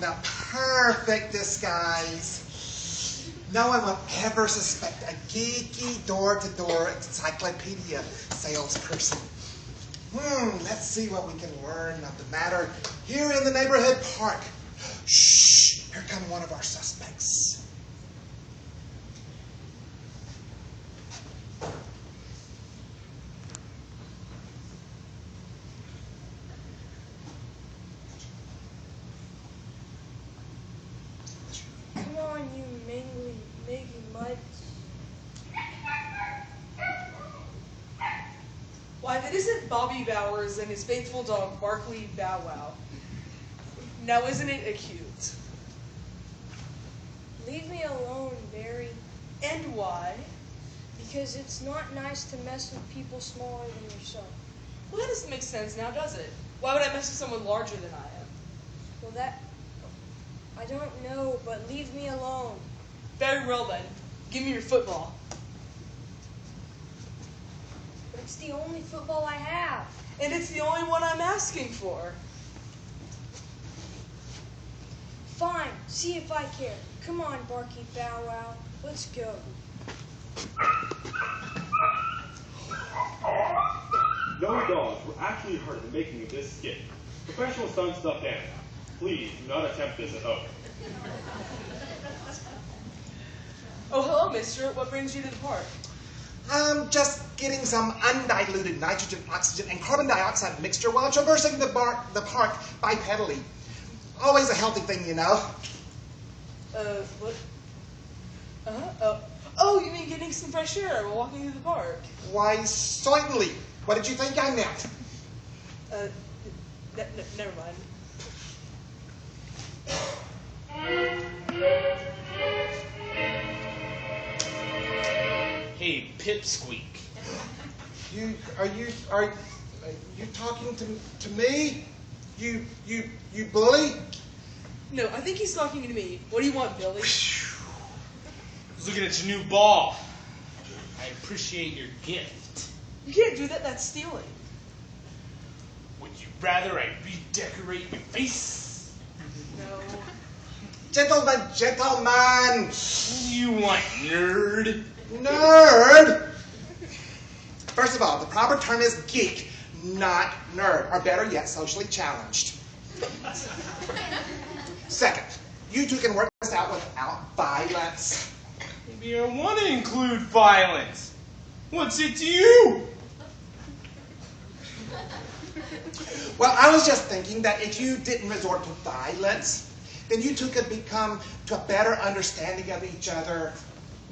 the perfect disguise. No one will ever suspect a geeky door-to-door encyclopedia salesperson. Let's see what we can learn of the matter here in the neighborhood park. Shh, here comes one of our suspects. Come on, you mangly, maggy muds. Why, that isn't Bobby Bowers and his faithful dog, Barkley Bow Wow. Now, isn't it acute? Leave me alone, Barry. And why? Because it's not nice to mess with people smaller than yourself. Well, that doesn't make sense now, does it? Why would I mess with someone larger than I am? Well, I don't know, but leave me alone. Very well, then. Give me your football. But it's the only football I have. And it's the only one I'm asking for. Fine, see if I care. Come on, Barky Bow Wow, let's go. No dogs were actually hurt in making of this skit. Professional stunt stuffed animal. Please do not attempt this at home. Oh, hello, mister. What brings you to the park? Just getting some undiluted nitrogen, oxygen, and carbon dioxide mixture while traversing the park bipedally. Always a healthy thing, you know. What? Oh, you mean getting some fresh air while walking through the park? Why, certainly. What did you think I meant? Never mind. Hey, Pipsqueak. Are you talking to me? You bully? No, I think he's talking to me. What do you want, Billy? I was looking at your new ball. I appreciate your gift. You can't do that. That's stealing. Would you rather I redecorate your face? No. Gentlemen! What do you want, nerd? Nerd! First of all, the proper term is geek, not nerd, or better yet, socially challenged. Second, you two can work this out without violence. Maybe I want to include violence. What's it to you? Well, I was just thinking that if you didn't resort to violence, then you two could become to a better understanding of each other,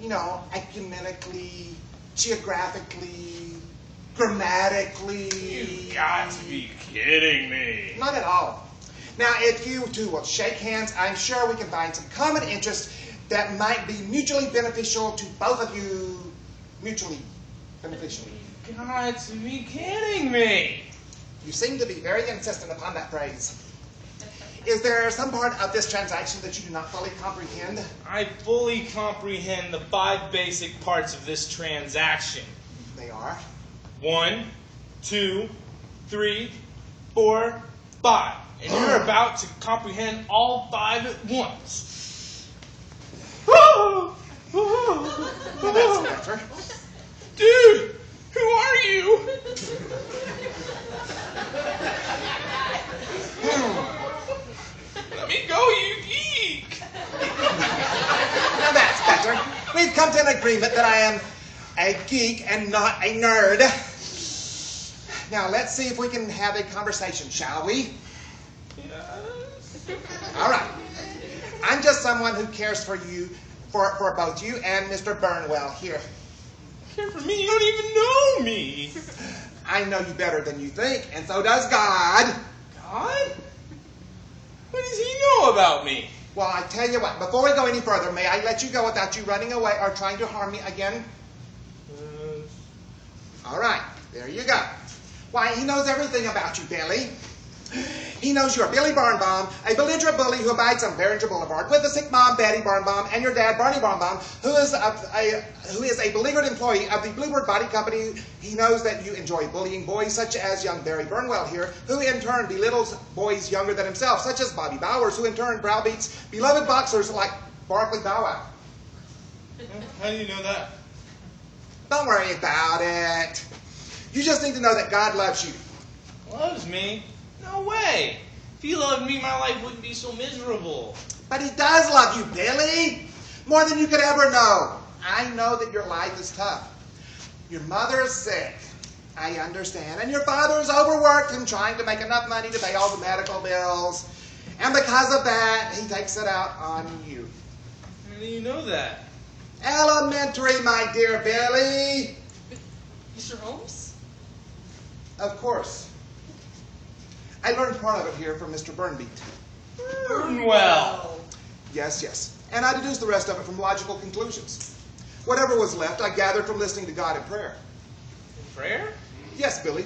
you know, ecumenically, geographically, grammatically. You got to be kidding me. Not at all. Now, if you two will shake hands, I'm sure we can find some common interests that might be mutually beneficial to both of you. Mutually beneficial. You got to be kidding me. You seem to be very insistent upon that phrase. Is there some part of this transaction that you do not fully comprehend? I fully comprehend the 5 basic parts of this transaction. They are? 1, 2, 3, 4, 5. And you're about to comprehend all 5 at once. Well, that's better. Dude, who are you? Let me go, you geek. Now that's better. We've come to an agreement that I am a geek and not a nerd. Now let's see if we can have a conversation, shall we? Yes. All right. I'm just someone who cares for you, for both you and Mr. Burnwell here. Care for me? You don't even know me. I know you better than you think, and so does God. God? What does he know about me? Well, I tell you what, before we go any further, may I let you go without you running away or trying to harm me again? All right, there you go. Why, he knows everything about you, Billy. He knows you're Billy Barnbaum, a belligerent bully who abides on Behringer Boulevard with a sick mom, Betty Barnbaum, and your dad, Barney Barnbaum, who is a beleaguered employee of the Bluebird Body Company. He knows that you enjoy bullying boys such as young Barry Burnwell here, who in turn belittles boys younger than himself, such as Bobby Bowers, who in turn browbeats beloved boxers like Barkley Bow Wow. How do you know that? Don't worry about it. You just need to know that God loves you. Loves me? No way. If he loved me, my life wouldn't be so miserable. But he does love you, Billy. More than you could ever know. I know that your life is tough. Your mother is sick. I understand. And your father is overworked and trying to make enough money to pay all the medical bills. And because of that, he takes it out on you. How do you know that? Elementary, my dear Billy. Mr. Holmes? Of course. I learned part of it here from Mr. Burnbeat. Burnwell. Yes, yes. And I deduced the rest of it from logical conclusions. Whatever was left, I gathered from listening to God in prayer. Prayer? Yes, Billy.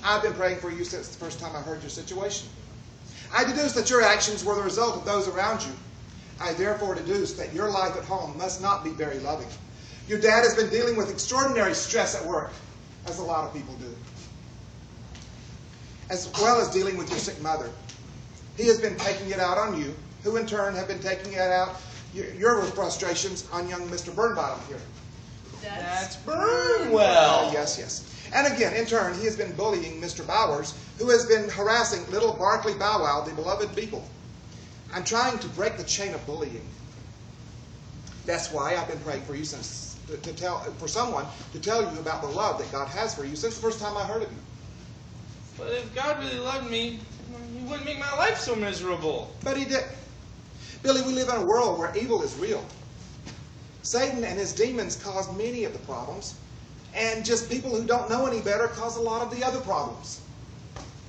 I've been praying for you since the first time I heard your situation. I deduced that your actions were the result of those around you. I therefore deduced that your life at home must not be very loving. Your dad has been dealing with extraordinary stress at work, as a lot of people do, as well as dealing with your sick mother. He has been taking it out on you, who in turn have been taking it out, your frustrations, on young Mr. Burnbottom here. That's Burnwell. Yes, yes. And again, in turn, he has been bullying Mr. Bowers, who has been harassing little Barkley Bow Wow, the beloved beagle. I'm trying to break the chain of bullying. That's why I've been praying for you for someone to tell you about the love that God has for you since the first time I heard of you. But if God really loved me, he wouldn't make my life so miserable. But he did. Billy, we live in a world where evil is real. Satan and his demons cause many of the problems, and just people who don't know any better cause a lot of the other problems.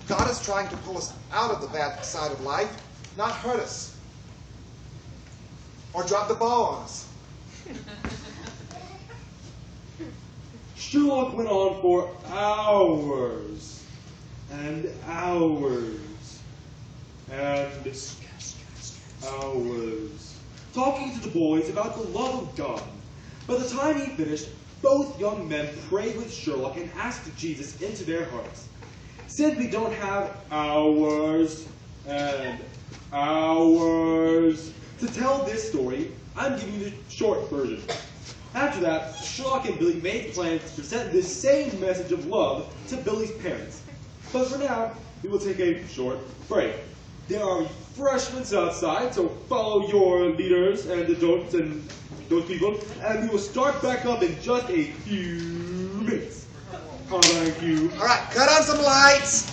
God is trying to pull us out of the bad side of life, not hurt us or drop the ball on us. Sherlock went on for hours and hours and hours talking to the boys about the love of God. By the time he finished, both young men prayed with Sherlock and asked Jesus into their hearts. Since we don't have hours and hours to tell this story, I'm giving you the short version. After that, Sherlock and Billy made plans to present this same message of love to Billy's parents. But for now, we will take a short break. There are refreshments outside, so follow your leaders and the don'ts and those people, and we will start back up in just a few minutes. Thank you. All right, cut on some lights.